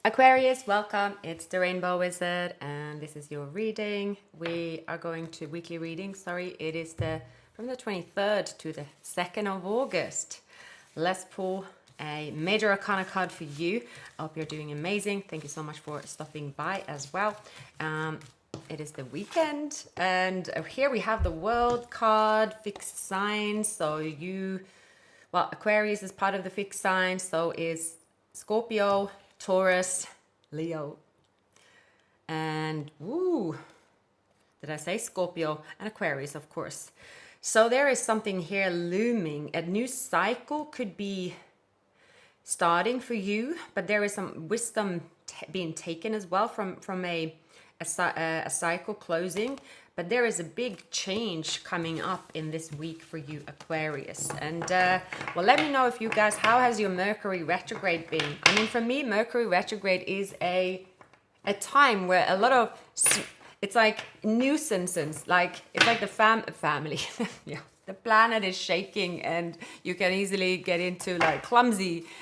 Aquarius, welcome. It's the Rainbow Wizard, and this is your reading. We are going to weekly reading. Sorry, it is from the 23rd to the 2nd of August. Let's pull a major arcana card for you. I hope you're doing amazing. Thank you so much for stopping by as well. It is the weekend, and here we have the World card, fixed signs. So Aquarius is part of the fixed signs. So is Scorpio, Taurus, Leo, and did I say Scorpio and Aquarius, of course. So there is something here looming. A new cycle could be starting for you, but there is some wisdom being taken as well from a cycle closing. But there is a big change coming up in this week for you, Aquarius. And let me know if you guys, how has your Mercury retrograde been? I mean, for me, Mercury retrograde is a time where a lot of, it's like nuisances, like it's like the family, yeah. The planet is shaking and you can easily get into like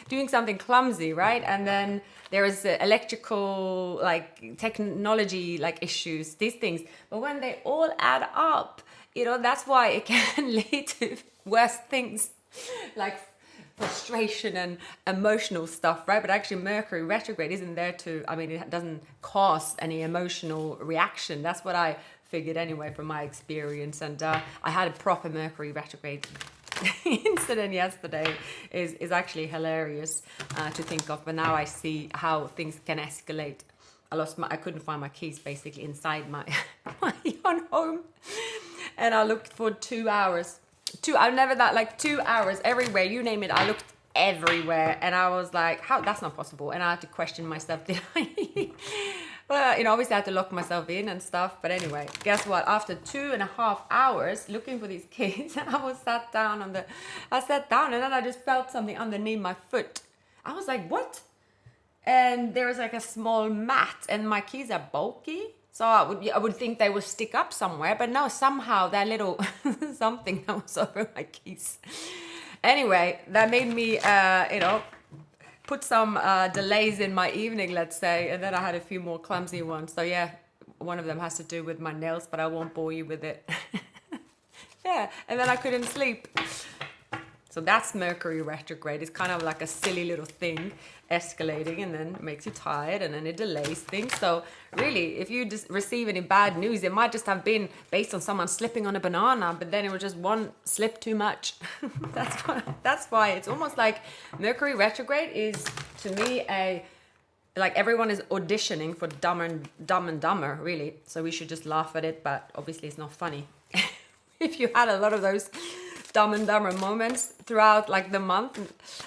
doing something clumsy, right? And then there is electrical, like technology, like issues, these things. But when they all add up, that's why it can lead to worse things like frustration and emotional stuff, right? But actually Mercury retrograde isn't there it doesn't cause any emotional reaction. That's what I figured anyway from my experience. And I had a proper Mercury retrograde incident yesterday. Is actually hilarious to think of, but now I see how things can escalate. I couldn't find my keys basically inside my own home, and I looked for 2 hours. 2 hours everywhere, you name it. I looked everywhere, and I was like, how, that's not possible. And I had to question myself, did I well, obviously I had to lock myself in and stuff. But anyway, guess what? After 2.5 hours looking for these keys, I sat down and then I just felt something underneath my foot. I was like, what? And there was like a small mat, and my keys are bulky. So I would think they would stick up somewhere, but no, somehow that little something that was over my keys. Anyway, that made me, put some delays in my evening, let's say, and then I had a few more clumsy ones. So yeah, one of them has to do with my nails, but I won't bore you with it. Yeah, and then I couldn't sleep. So that's Mercury retrograde. It's kind of like a silly little thing escalating, and then makes you tired, and then it delays things. So really, if you just receive any bad news, it might just have been based on someone slipping on a banana, but then it was just one slip too much. That's why it's almost like Mercury retrograde is, to me, like everyone is auditioning for Dumb and Dumber, really. So we should just laugh at it, but obviously it's not funny. If you had a lot of those Dumb and Dumber moments throughout like the month,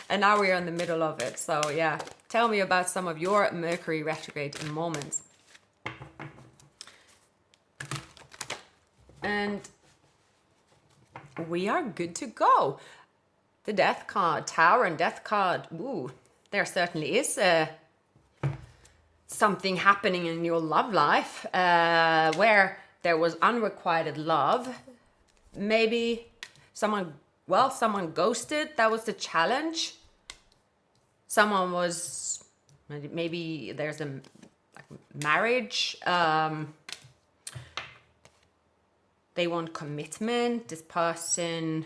and now we're in the middle of it. So yeah, tell me about some of your Mercury retrograde moments. And we are good to go. The Death card, Tower and Death card. Ooh, there certainly is something happening in your love life where there was unrequited love. Maybe someone ghosted. That was the challenge. Someone was, maybe there's a marriage. They want commitment. This person,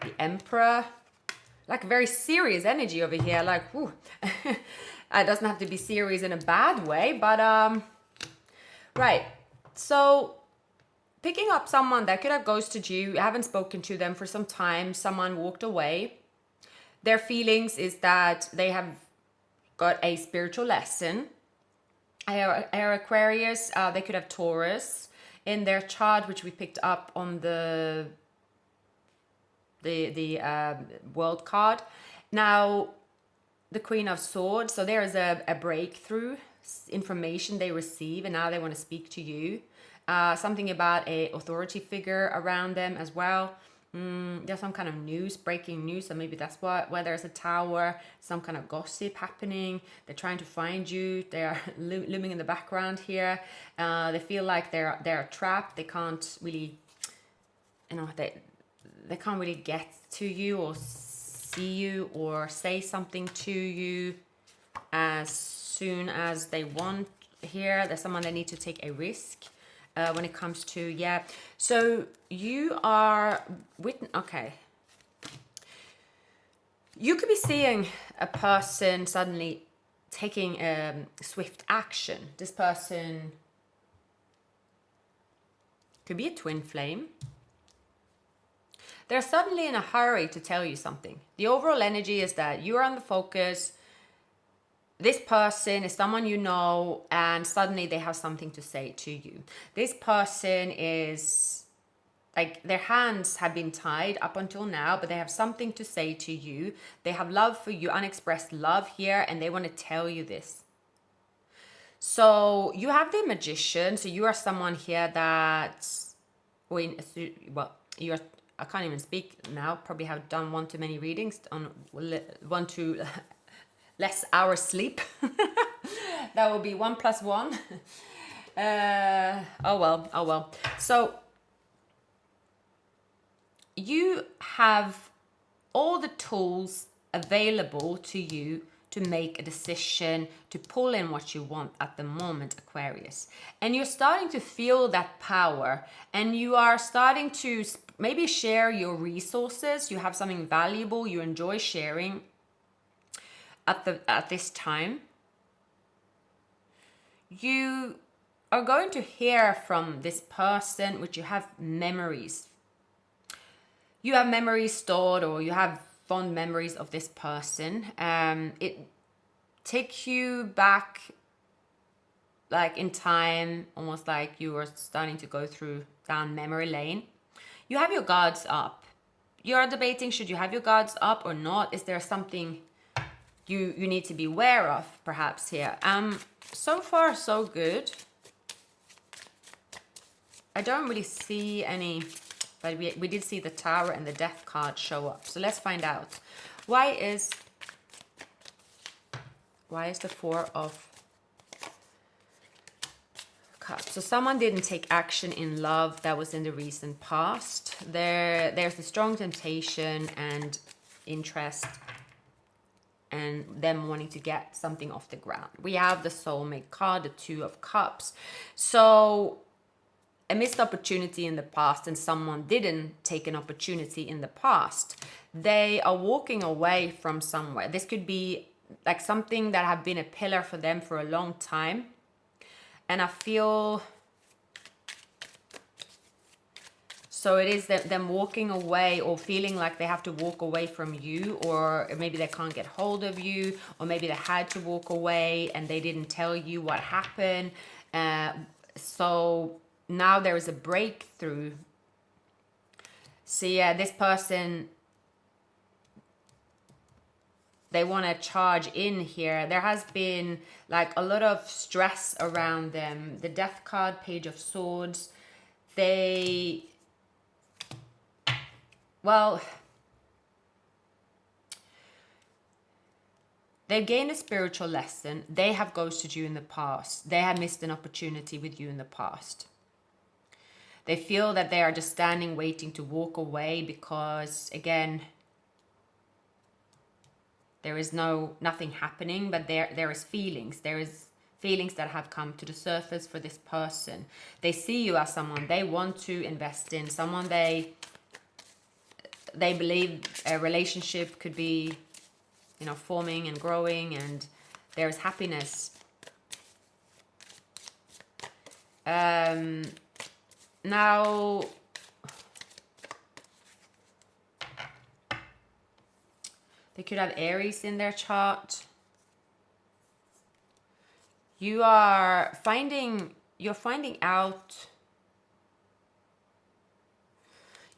the Emperor, like very serious energy over here. Like, whew. It doesn't have to be serious in a bad way, but right. So picking up someone that could have ghosted you, you haven't spoken to them for some time, someone walked away. Their feelings is that they have got a spiritual lesson. Air Aquarius, they could have Taurus in their chart, which we picked up on the World card. Now, the Queen of Swords, so there is a breakthrough information they receive, and now they want to speak to you. Something about a authority figure around them as well. There's some kind of news, breaking news, so maybe that's why there's a tower, some kind of gossip happening. They're trying to find you. They are looming in the background here. They feel like they're trapped. They can't really, they can't really get to you or see you or say something to you. as soon as they want here. There's someone that needs to take a risk when it comes to, yeah. So you are with, okay. You could be seeing a person suddenly taking swift action. This person could be a twin flame. They're suddenly in a hurry to tell you something. The overall energy is that you're on the focus. This person is someone you know, and suddenly they have something to say to you. This person is like, their hands have been tied up until now, but they have something to say to you. They have love for you, unexpressed love here, and they want to tell you this. So you have the Magician. So you are someone here that, well, you're, I can't even speak now. Probably have done one too many readings, on one too less hours sleep. That will be 1 + 1. Oh well. So you have all the tools available to you to make a decision, to pull in what you want at the moment, Aquarius. And you're starting to feel that power, and you are starting to maybe share your resources. You have something valuable you enjoy sharing at this time. You are going to hear from this person, which you have memories. You have memories stored, or you have fond memories of this person. It takes you back, like in time, almost like you were starting to go down memory lane. You have your guards up. You are debating, should you have your guards up or not? Is there something you need to be aware of, perhaps, here? So far, so good. I don't really see any, but we did see the Tower and the Death card show up. So let's find out. Why is the Four of Cups? So someone didn't take action in love that was in the recent past. There's a strong temptation and interest, and them wanting to get something off the ground. We have the Soulmate card, the Two of Cups. So a missed opportunity in the past, and someone didn't take an opportunity in the past. They are walking away from somewhere. This could be like something that have been a pillar for them for a long time. And I feel, so it is that them walking away, or feeling like they have to walk away from you, or maybe they can't get hold of you, or maybe they had to walk away and they didn't tell you what happened. So now there is a breakthrough. So yeah, this person, they want to charge in here. There has been like a lot of stress around them. The Death card, Page of Swords. They've gained a spiritual lesson. They have ghosted you in the past. They have missed an opportunity with you in the past. They feel that they are just standing, waiting to walk away because, again, there is nothing happening, but there is feelings. There is feelings that have come to the surface for this person. They see you as someone they want to invest in, someone they believe a relationship could be, forming and growing, and there is happiness. Now, they could have Aries in their chart. You're finding out,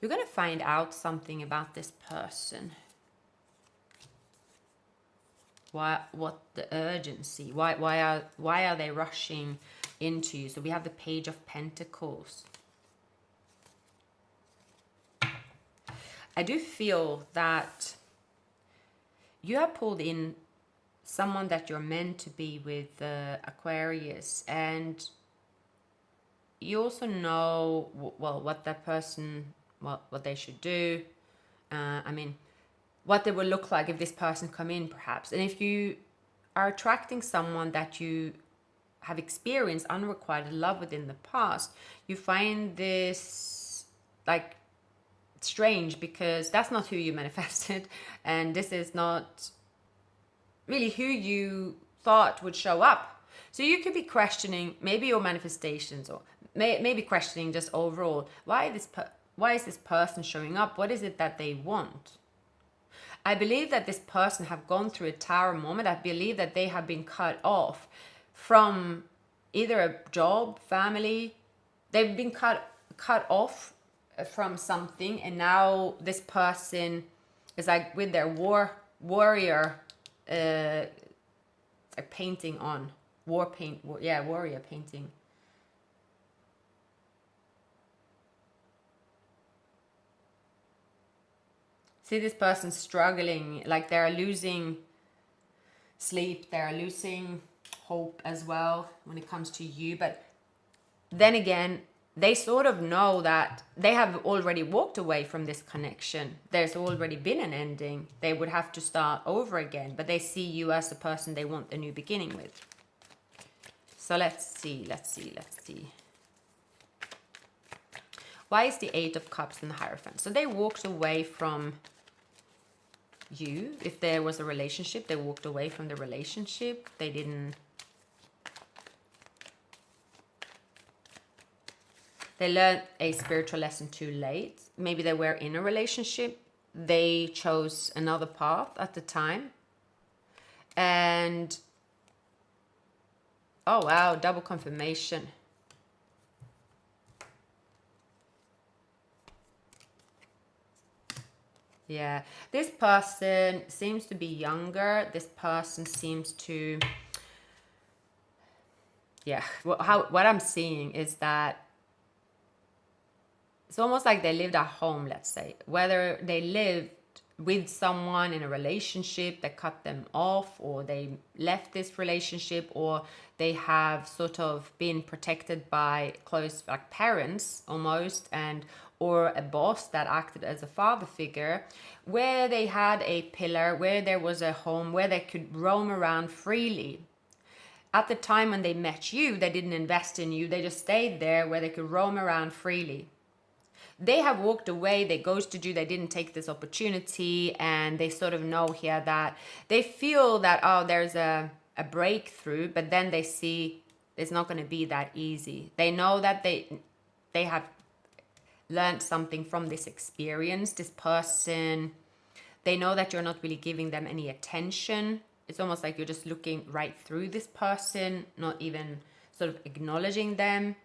you're going to find out something about this person. What the urgency? Why are they rushing into you? So we have the Page of Pentacles. I do feel that you have pulled in someone that you're meant to be with, Aquarius, and you also know what that person, what they should do. What they will look like if this person come in, perhaps. And if you are attracting someone that you have experienced unrequited love with in the past, you find this like strange, because that's not who you manifested, and this is not really who you thought would show up. So you could be questioning maybe your manifestations, or maybe questioning just overall, why is this person showing up? What is it that they want? I believe that this person have gone through a tower moment. I believe that they have been cut off from either a job, family. They've been cut off from something, and now this person is like with their warrior painting on warrior painting. See this person struggling, like they're losing sleep, they're losing hope as well when it comes to you. But then again, they sort of know that they have already walked away from this connection. There's already been an ending. They would have to start over again, but they see you as the person they want a new beginning with. So let's see. Why is the Eight of Cups in the Hierophant? So they walked away from you. If there was a relationship, they walked away from the relationship. They didn't. They learned a spiritual lesson too late. Maybe they were in a relationship. They chose another path at the time. And oh wow, double confirmation. Yeah, this person seems to be younger. This person seems to, yeah, what I'm seeing is that it's almost like they lived at home, let's say. Whether they lived with someone in a relationship that cut them off, or they left this relationship, or they have sort of been protected by close, like parents almost, and or a boss that acted as a father figure, where they had a pillar, where there was a home, where they could roam around freely. At the time when they met you, they didn't invest in you. They just stayed there where they could roam around freely. They have walked away, they ghosted you, they didn't take this opportunity, and they sort of know here that they feel that, oh, there's a breakthrough, but then they see it's not going to be that easy. They know that they have learned something from this experience. This person, they know that you're not really giving them any attention. It's almost like you're just looking right through this person, not even sort of acknowledging them,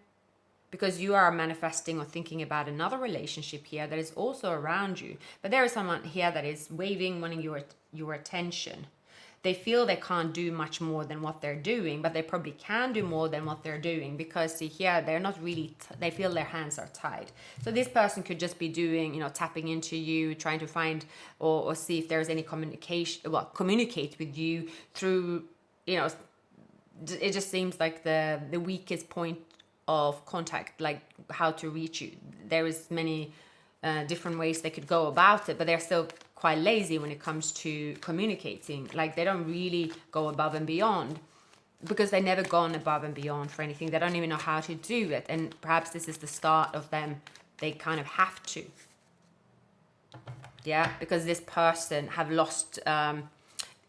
because you are manifesting or thinking about another relationship here that is also around you. But there is someone here that is wanting your attention. They feel they can't do much more than what they're doing, but they probably can do more than what they're doing, because see here, they're not really, they feel their hands are tied. So this person could just be doing, tapping into you, trying to find or see if there's any communication, communicate with you through, it just seems like the weakest point of contact, like how to reach you. There is many different ways they could go about it, but they're still quite lazy when it comes to communicating. Like they don't really go above and beyond, because they never gone above and beyond for anything. They don't even know how to do it, and perhaps this is the start of them. They kind of have to, because this person have lost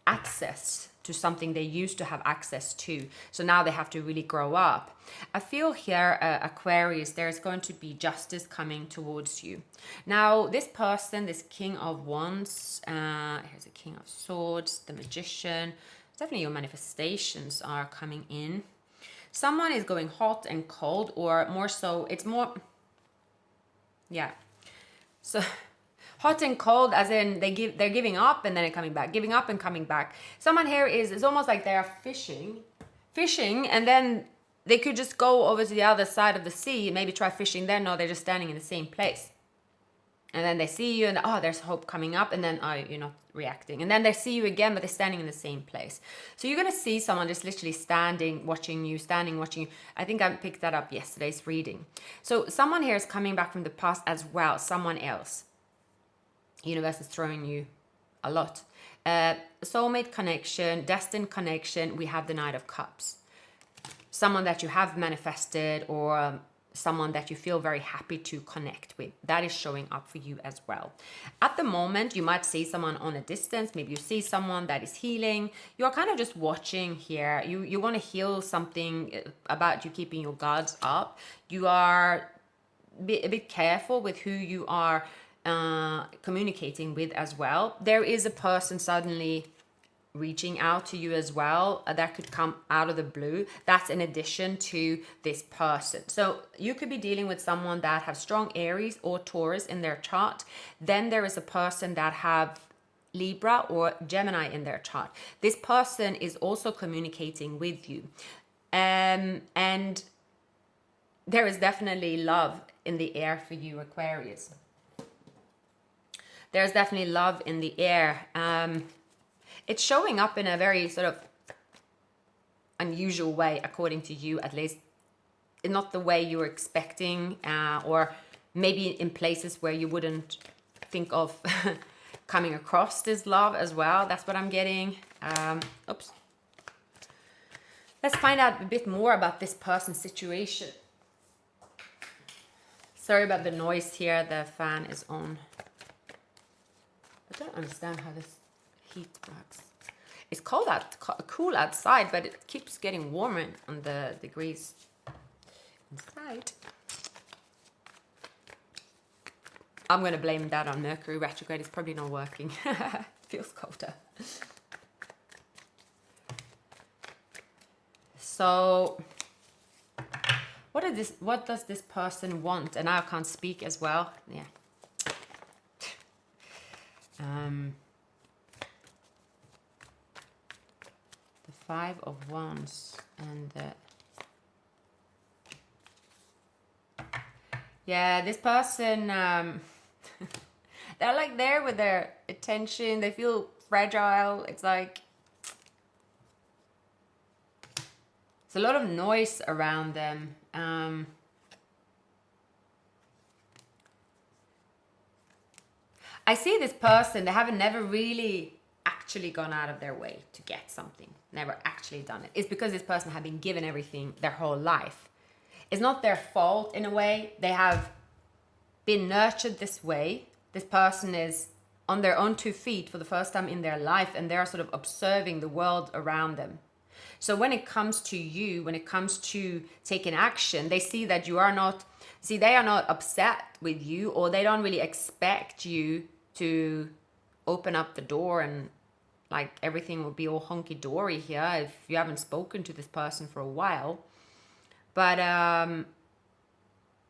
access to something they used to have access to. So now they have to really grow up. I feel here, Aquarius, there's going to be justice coming towards you. Now, this person, this King of Wands, here's a King of Swords, the Magician. Definitely your manifestations are coming in. Someone is going hot and cold, or more so, it's more, so hot and cold, as in they're giving up and then coming back, giving up and coming back. Someone here is almost like they are fishing, and then they could just go over to the other side of the sea, maybe try fishing there. No, they're just standing in the same place. And then they see you and, oh, there's hope coming up, and then, oh, you're not reacting. And then they see you again, but they're standing in the same place. So you're going to see someone just literally standing, watching you. I think I picked that up yesterday's reading. So someone here is coming back from the past as well, someone else. Universe is throwing you a lot. Soulmate connection, destined connection, we have the Knight of Cups. Someone that you have manifested, or someone that you feel very happy to connect with. That is showing up for you as well. At the moment, you might see someone on a distance. Maybe you see someone that is healing. You're kind of just watching here. You want to heal something about you keeping your guards up. You are a bit careful with who you are communicating with as well. There is a person suddenly reaching out to you as well that could come out of the blue. That's in addition to this person. So you could be dealing with someone that have strong Aries or Taurus in their chart. Then there is a person that have Libra or Gemini in their chart. This person is also communicating with you, and there is definitely love in the air for you, Aquarius. There's definitely love in the air. It's showing up in a very sort of unusual way, according to you, at least. Not the way you were expecting, or maybe in places where you wouldn't think of coming across this love as well. That's what I'm getting. Oops. Let's find out a bit more about this person's situation. Sorry about the noise here. The fan is on. I don't understand how this heat works. It's cool outside, but it keeps getting warmer on the degrees inside. I'm going to blame that on Mercury retrograde. It's probably not working. Feels colder. So what does this person want? And now I can't speak as well. Yeah. The Five of Wands and yeah, this person, they're like there with their attention. They feel fragile. It's like there's a lot of noise around them. I see this person, they haven't never really actually gone out of their way to get something. Never actually done it. It's because this person have been given everything their whole life. It's not their fault in a way. They have been nurtured this way. This person is on their own 2 feet for the first time in their life, and they're sort of observing the world around them. So when it comes to you, when it comes to taking action, they see that you are not, they are not upset with you, or they don't really expect you to open up the door and like everything will be all hunky-dory here if you haven't spoken to this person for a while. But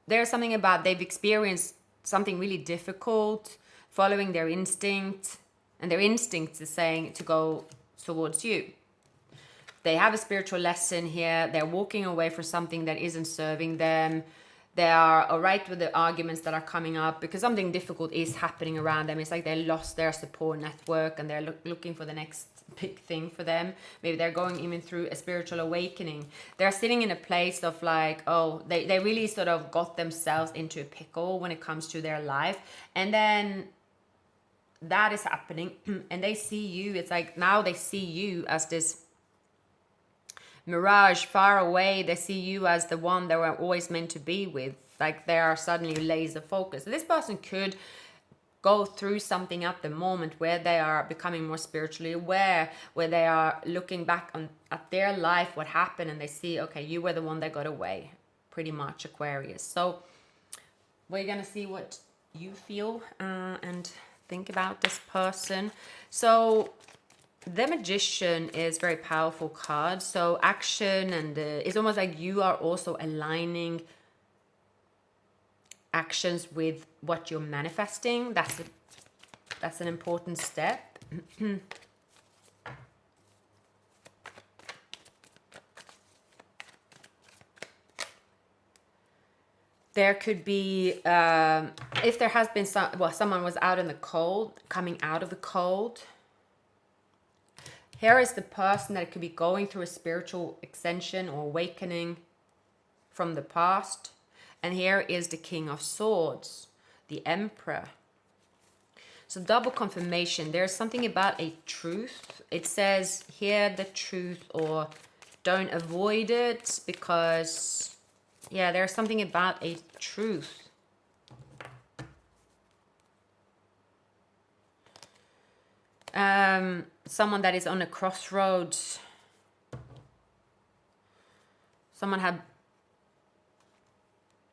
there's something about they've experienced something really difficult, following their instinct, and their instinct is saying to go towards you. They have a spiritual lesson here. They're walking away from something that isn't serving them. They are all right with the arguments that are coming up because something difficult is happening around them. It's like they lost their support network and they're looking for the next big thing for them. Maybe they're going even through a spiritual awakening. They're sitting in a place of like, oh, they really sort of got themselves into a pickle when it comes to their life. And then that is happening and they see you. It's like now they see you as this mirage far away. They see you as the one they were always meant to be with. Like they are suddenly laser focused. So this person could go through something at the moment where they are becoming more spiritually aware, where they are looking back at their life, what happened, and they see, okay, you were the one that got away, pretty much, Aquarius. So we're gonna see what you feel and think about this person. So the Magician is very powerful card. So action, and it's almost like you are also aligning actions with what you're manifesting. That's an important step. There could be, if there has been someone was out in the cold, coming out of the cold. Here is the person that could be going through a spiritual ascension or awakening from the past. And here is the King of Swords, the Emperor. So double confirmation. There's something about a truth. It says hear the truth or don't avoid it, because yeah, there's something about a truth. Someone that is on a crossroads. Someone had...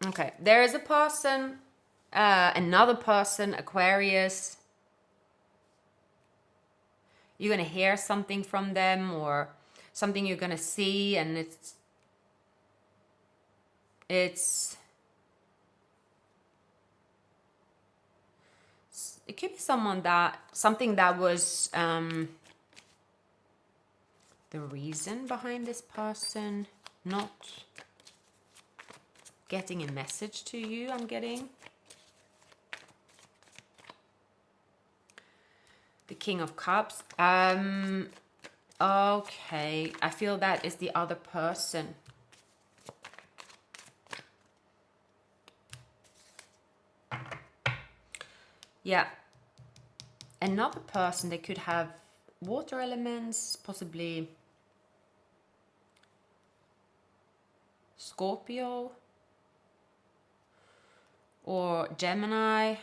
Okay, there is a person, another person, Aquarius. You're going to hear something from them, or something you're going to see, and it could be something that was the reason behind this person not getting a message to you. I'm getting the King of Cups. Okay, I feel that is the other person. Yeah, another person. They could have water elements, possibly Scorpio or Gemini.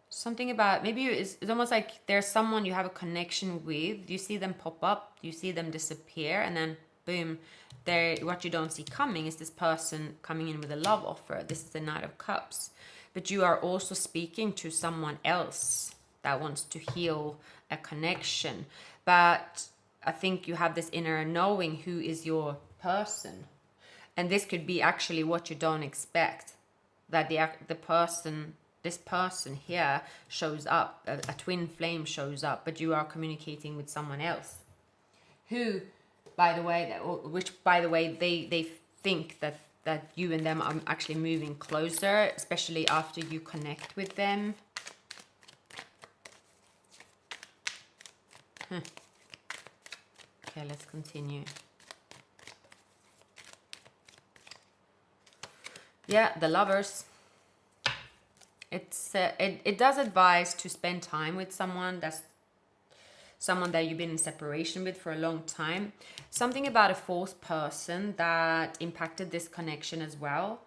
Something about, maybe it's almost like there's someone you have a connection with. You see them pop up, you see them disappear, and then boom, what you don't see coming is this person coming in with a love offer. This is the Knight of Cups. But you are also speaking to someone else that wants to heal a connection. But I think you have this inner knowing who is your person. And this could be actually what you don't expect. That this person here shows up, a twin flame shows up, but you are communicating with someone else. Who, by the way, they think that you and them are actually moving closer, especially after you connect with them. Okay, let's continue. Yeah, the Lovers. It does advise to spend time with someone that you've been in separation with for a long time. Something about a fourth person that impacted this connection as well.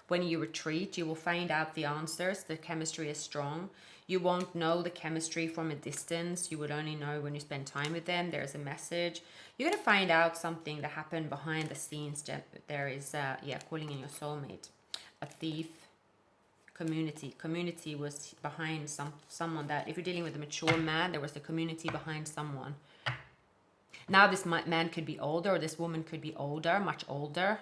When you retreat, you will find out the answers. The chemistry is strong. You won't know the chemistry from a distance. You would only know when you spend time with them. There's a message. You're going to find out something that happened behind the scenes. There is, calling in your soulmate. A thief. Community was behind someone that, if you're dealing with a mature man, there was the community behind someone. Now this man could be older, or this woman could be older, much older.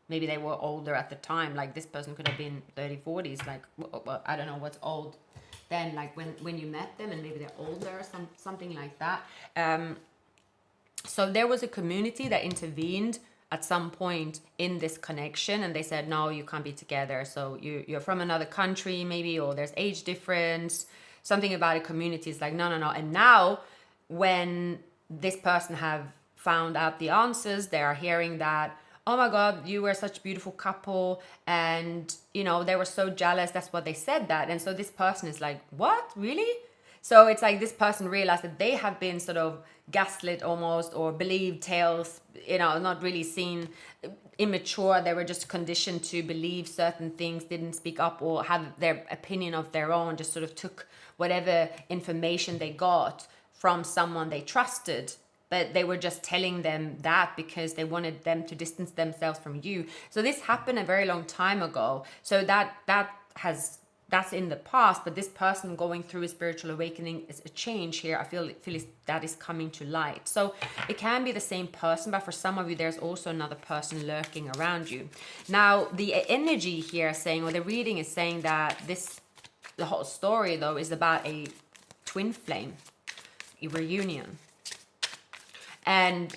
Maybe they were older at the time. Like this person could have been 30s, 40s. Like, well, I don't know what's old then, like when you met them, and maybe they're older, something like that. So there was a community that intervened at some point in this connection, and they said, no, you can't be together. So you're from another country maybe, or there's age difference. Something about a community is like, no. And now when this person have found out the answers, they are hearing that, oh my God, you were such a beautiful couple. And, they were so jealous. That's what they said that. And so this person is like, what, really? So it's like this person realized that they have been sort of gaslit almost, or believed tales, not really seen, immature. They were just conditioned to believe certain things, didn't speak up or have their opinion of their own, just sort of took whatever information they got from someone they trusted. But they were just telling them that because they wanted them to distance themselves from you. So this happened a very long time ago. So that's in the past, but this person going through a spiritual awakening is a change here. I feel that is coming to light. So it can be the same person, but for some of you, there's also another person lurking around you. Now, the energy here saying, or the reading is saying that the whole story though is about a twin flame, a reunion. And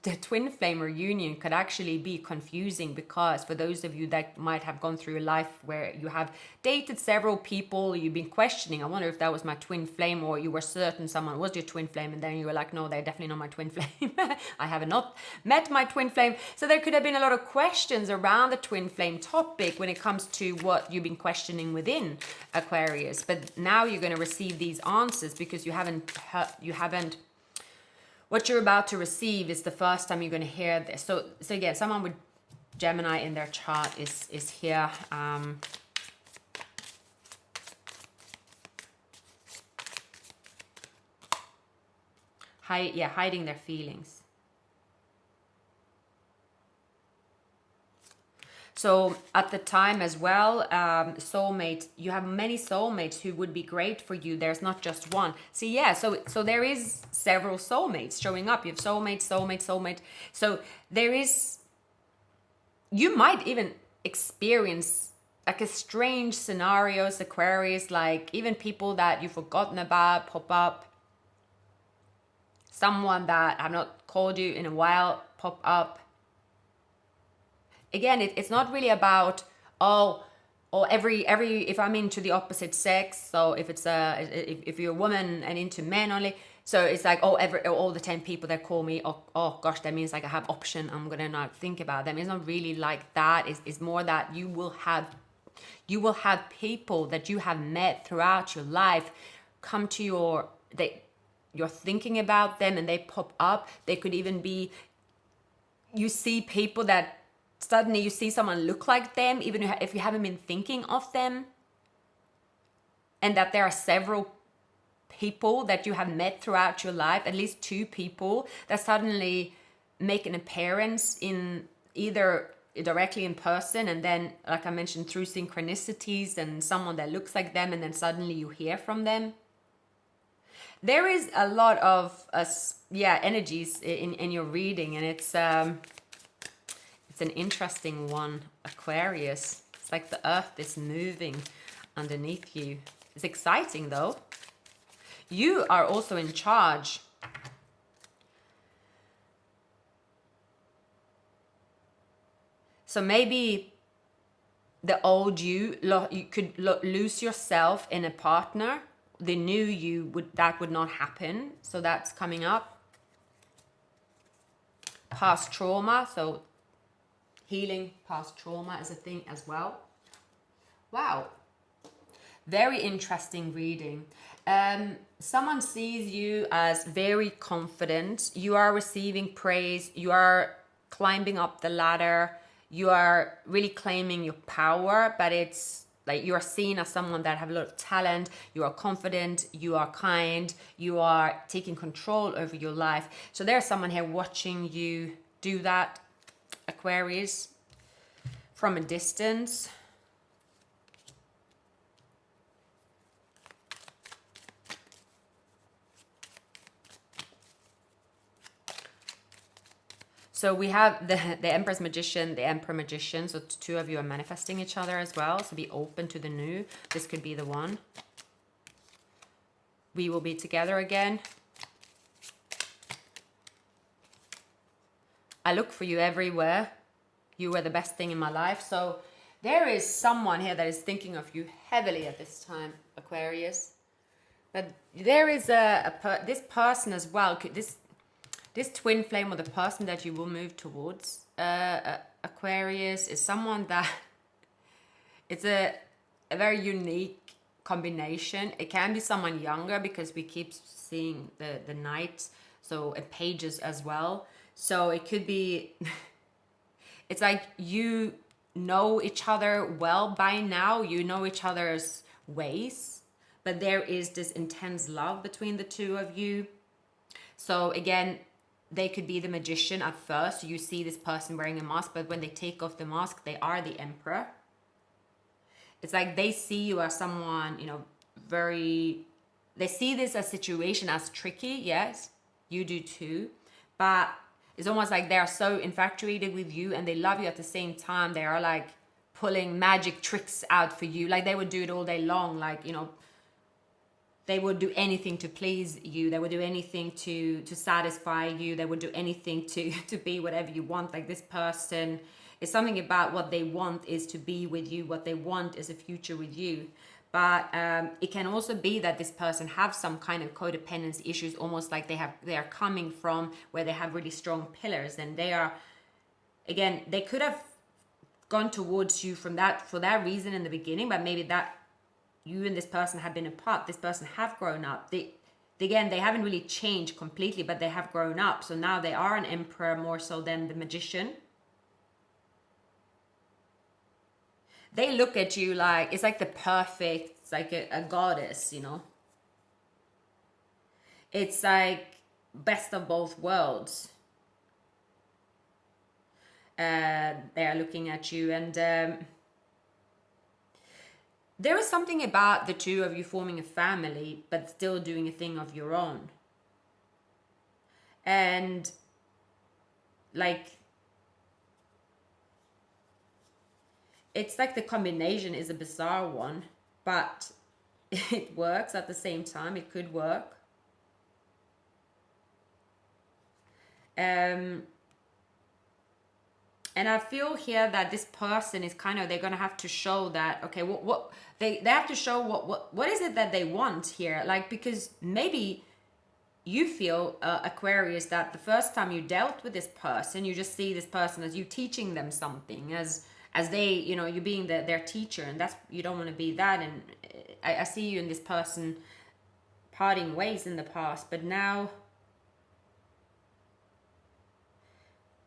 the twin flame reunion could actually be confusing, because for those of you that might have gone through a life where you have dated several people, you've been questioning, I wonder if that was my twin flame, or you were certain someone was your twin flame, and then you were like, no, they're definitely not my twin flame. I have not met my twin flame. So there could have been a lot of questions around the twin flame topic when it comes to what you've been questioning within Aquarius. But now you're going to receive these answers because you haven't what you're about to receive is the first time you're going to hear this. So again, someone with Gemini in their chart is here. Hiding their feelings. So at the time as well, soulmate, you have many soulmates who would be great for you. There's not just one. See, yeah, so there is several soulmates showing up. You have soulmate. So there is, you might even experience like a strange scenarios, Aquarius, like even people that you've forgotten about pop up. Someone that have not called you in a while pop up. Again, it's not really about, every if I'm into the opposite sex, so if you're a woman and into men only, so it's like, all the 10 people that call me, oh gosh, that means like I have option, I'm gonna not think about them. It's not really like that. It's more that you will have people that you have met throughout your life come to you're thinking about them and they pop up. They could even be, you see people that suddenly you see someone look like them, even if you haven't been thinking of them. And that there are several people that you have met throughout your life, at least 2 people that suddenly make an appearance in either directly in person, and then, like I mentioned, through synchronicities and someone that looks like them, and then suddenly you hear from them. There is a lot of energies in your reading, and it's an interesting one, Aquarius. It's like the earth is moving underneath you. It's exciting though. You are also in charge. So maybe the old you could lose yourself in a partner. The new you that would not happen. So that's coming up. Past trauma, so healing past trauma is a thing as well. Wow. Very interesting reading. Someone sees you as very confident. You are receiving praise. You are climbing up the ladder. You are really claiming your power, but it's like you are seen as someone that have a lot of talent. You are confident. You are kind. You are taking control over your life. So there's someone here watching you do that, Aquarius, from a distance. So we have the Empress Magician, the Emperor Magician. So 2 of you are manifesting each other as well. So be open to the new. This could be the one. We will be together again. I look for you everywhere. You were the best thing in my life. So there is someone here that is thinking of you heavily at this time, Aquarius. But there is this person as well. This twin flame, or the person that you will move towards, Aquarius, is someone that it's a very unique combination. It can be someone younger because we keep seeing the knights, so pages as well. So it could be, it's like you know each other well by now. You know each other's ways, but there is this intense love between the 2 of you. So again, they could be the magician at first. You see this person wearing a mask, but when they take off the mask, they are the emperor. It's like they see you as someone, they see this as situation as tricky. Yes, you do too. But it's almost like they are so infatuated with you and they love you at the same time. They are like pulling magic tricks out for you. Like they would do it all day long. Like, they would do anything to please you. They would do anything to satisfy you. They would do anything to be whatever you want. Like this person, it's something about what they want is to be with you. What they want is a future with you. But it can also be that this person have some kind of codependency issues, almost like they are coming from where they have really strong pillars, and they are, again, they could have gone towards you from that for that reason in the beginning, but maybe that you and this person have been apart. This person have grown up. Again, they haven't really changed completely, but they have grown up. So now they are an emperor more so than the magician. They look at you like, it's like the perfect, it's like a goddess, you know. It's like best of both worlds. They are looking at you, and there is something about the two of you forming a family, but still doing a thing of your own. And like, it's like the combination is a bizarre one, but it works at the same time. It could work. And I feel here that this person is kind of, they're going to have to show that, okay, what they have to show what is it that they want here? Like, because maybe you feel, Aquarius, that the first time you dealt with this person, you just see this person as you teaching them something, as they, you know, you being their teacher, and that's, you don't want to be that. And I see you and this person parting ways in the past, but now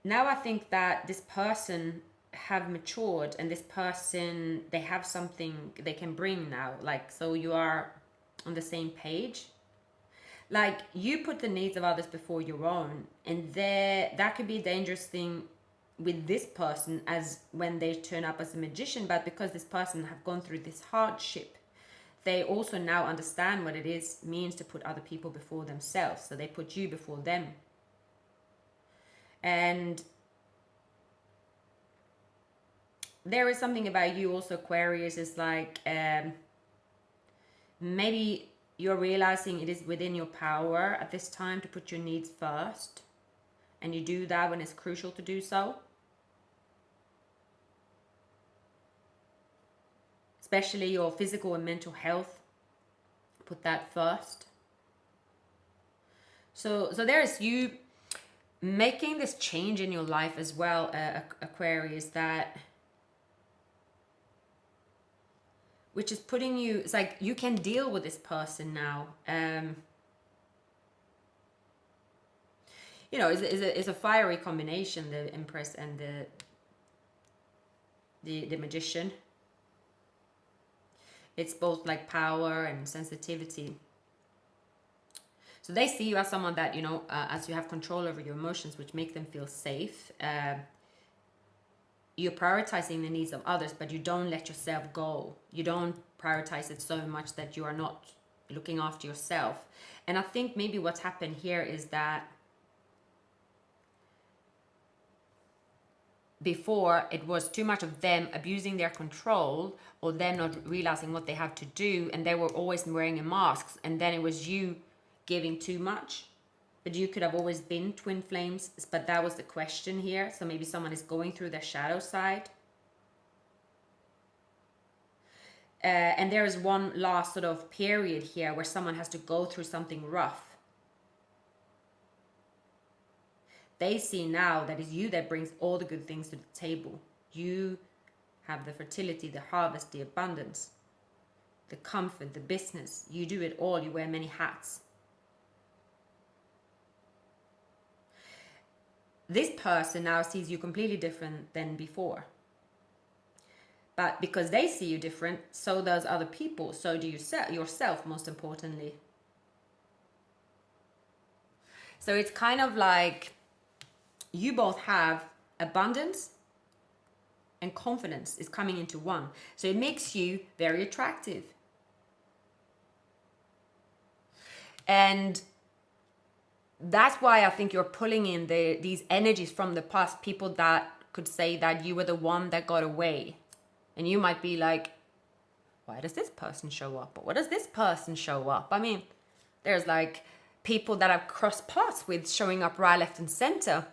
I think that this person have matured, and this person, they have something they can bring now. Like, so you are on the same page. Like, you put the needs of others before your own, and that could be a dangerous thing with this person, as when they turn up as a magician. But because this person have gone through this hardship, they also now understand what it means to put other people before themselves. So they put you before them. And there is something about you also, Aquarius, is like, maybe you're realizing it is within your power at this time to put your needs first, and you do that when it's crucial to do so. Especially your physical and mental health, put that first. So there is you making this change in your life as well, Aquarius, that, which is putting you, it's like you can deal with this person now. You know, it's a fiery combination, the Empress and the Magician. It's both like power and sensitivity. So they see you as someone that, you know, as you have control over your emotions, which make them feel safe. You're prioritizing the needs of others, but you don't let yourself go. You don't prioritize it so much that you are not looking after yourself. And I think maybe what's happened here is that before, it was too much of them abusing their control, or them not realizing what they have to do, and they were always wearing a mask, and then it was you giving too much. But you could have always been twin flames, but that was the question here. So maybe someone is going through their shadow side. And there is one last sort of period here where someone has to go through something rough. They see now that it's you that brings all the good things to the table. You have the fertility, the harvest, the abundance, the comfort, the business. You do it all. You wear many hats. This person now sees you completely different than before. But because they see you different, so does other people. So do you yourself, most importantly. So it's kind of like you both have abundance and confidence is coming into one. So it makes you very attractive. And that's why I think you're pulling in these energies from the past, people that could say that you were the one that got away. And you might be like, why does this person show up? Or what does this person show up? I mean, there's like people that I've crossed paths with showing up right, left, and center.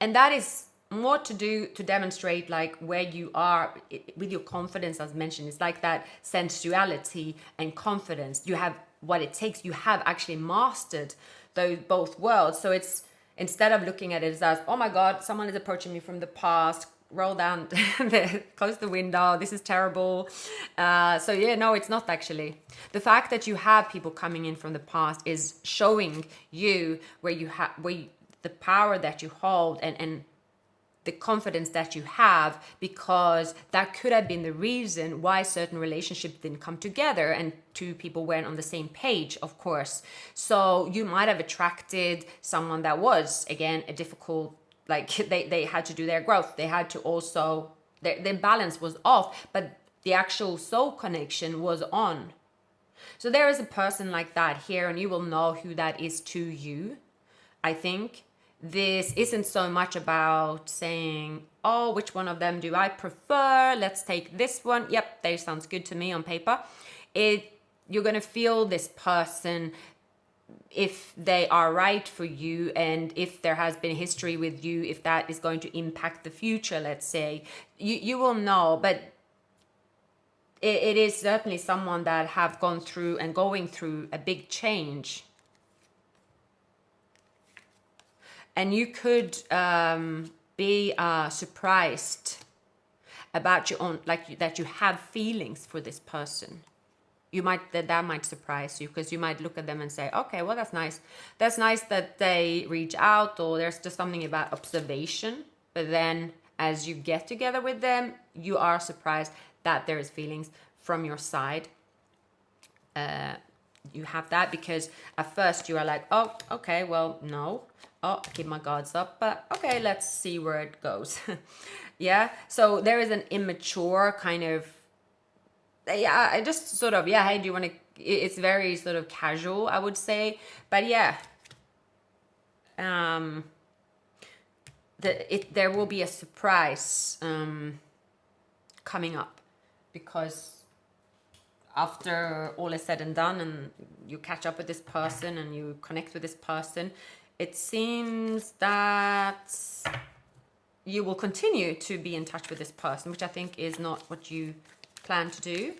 And that is more to do to demonstrate like where you are with your confidence, as mentioned. It's like that sensuality and confidence. You have what it takes. You have actually mastered those both worlds. So it's, instead of looking at it as, oh my God, someone is approaching me from the past, roll down, close the window, this is terrible. So yeah, no, it's not actually. The fact that you have people coming in from the past is showing you where you have, the power that you hold, and the confidence that you have, because that could have been the reason why certain relationships didn't come together and two people weren't on the same page, of course. So you might have attracted someone that was, again, a difficult, like they had to do their growth. They had to also, their balance was off, but the actual soul connection was on. So there is a person like that here, and you will know who that is to you. I think this isn't so much about saying, oh, which one of them do I prefer? Let's take this one. Yep, they sounds good to me on paper. You're going to feel this person, if they are right for you, and if there has been a history with you, if that is going to impact the future, let's say, you will know. But it is certainly someone that have gone through and going through a big change. And you could be surprised about your own, like that you have feelings for this person. You might, that might surprise you, because you might look at them and say, okay, well, that's nice. That's nice that they reach out, or there's just something about observation. But then as you get together with them, you are surprised that there is feelings from your side. You have that because at first you are like, oh, okay, well, no. Oh, keep my guards up, but okay, let's see where it goes. Yeah, so there is an immature kind of, yeah, I just sort of, yeah, hey, do you want to, it's very sort of casual, I would say. But yeah, there will be a surprise coming up, because after all is said and done and you catch up with this person and you connect with this person, it seems that you will continue to be in touch with this person, which I think is not what you plan to do.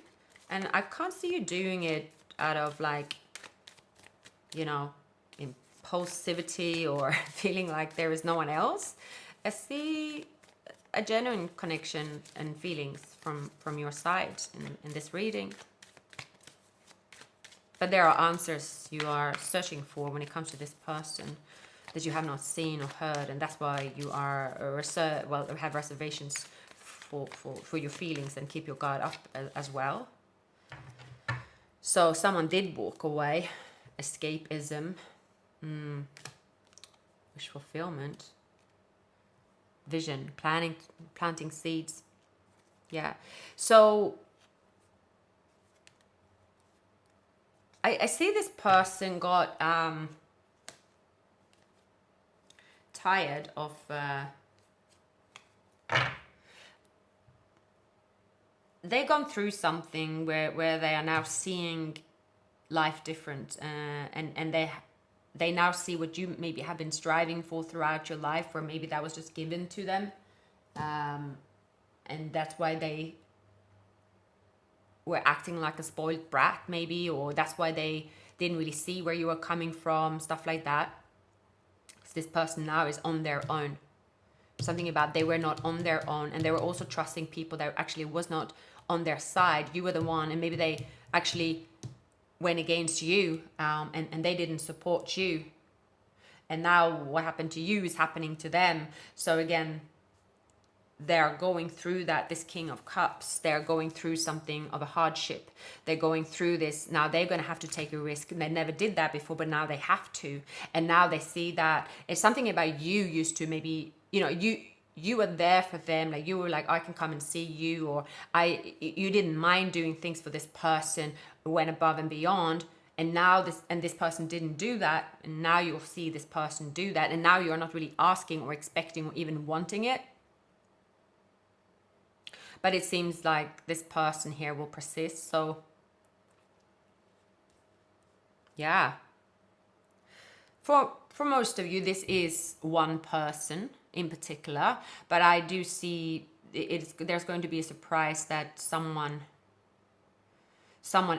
And I can't see you doing it out of like, you know, impulsivity or feeling like there is no one else. I see a genuine connection and feelings from your side in this reading. But there are answers you are searching for when it comes to this person that you have not seen or heard, and that's why you are have reservations for your feelings and keep your guard up as well. So someone did walk away, escapism, wish fulfillment, vision, planting seeds. Yeah, so I see this person got tired of they've gone through something where they are now seeing life different, and they now see what you maybe have been striving for throughout your life, or maybe that was just given to them, and that's why they were acting like a spoiled brat maybe, or that's why they didn't really see where you were coming from, stuff like that. So this person now is on their own. Something about they were not on their own, and they were also trusting people that actually was not on their side. You were the one, and maybe they actually went against you, and they didn't support you. And now what happened to you is happening to them. So again, they're going through that, this King of Cups, they're going through something of a hardship. They're going through this, now they're going to have to take a risk. And they never did that before, but now they have to. And now they see that it's something about you used to maybe, you know, you were there for them, like you were like, I can come and see you, or you didn't mind doing things for this person, went above and beyond. And now this person didn't do that, and now you'll see this person do that, and now you're not really asking or expecting or even wanting it. but it seems like this person here will persist. So yeah, for most of you, this is one person in particular, but I do see there's going to be a surprise that someone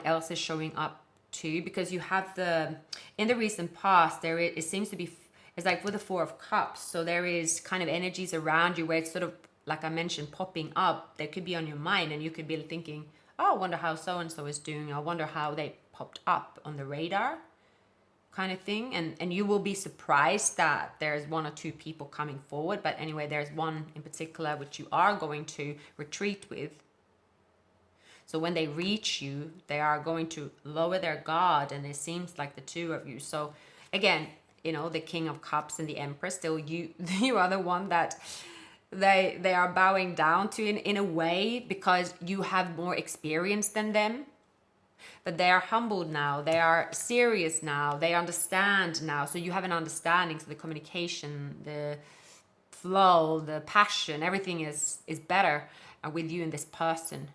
else is showing up too, because you have in the recent past it seems to be, it's like with the Four of Cups, so there is kind of energies around you where it's sort of, like I mentioned, popping up. They could be on your mind, and you could be thinking, oh, I wonder how so and so is doing. I wonder how they popped up on the radar, kind of thing. And you will be surprised that there's one or two people coming forward. But anyway, there's one in particular which you are going to retreat with. So when they reach you, they are going to lower their guard, and it seems like the two of you. So again, you know, the King of Cups and the Empress, still you are the one that they are bowing down to in a way, because you have more experience than them. But they are humbled now, they are serious now, they understand now. So you have an understanding, so the communication, the flow, the passion, everything is better with you and this person.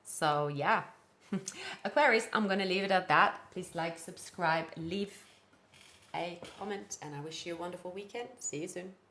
So yeah. Aquarius, I'm gonna leave it at that. Please like, subscribe, leave a comment, and I wish you a wonderful weekend. See you soon.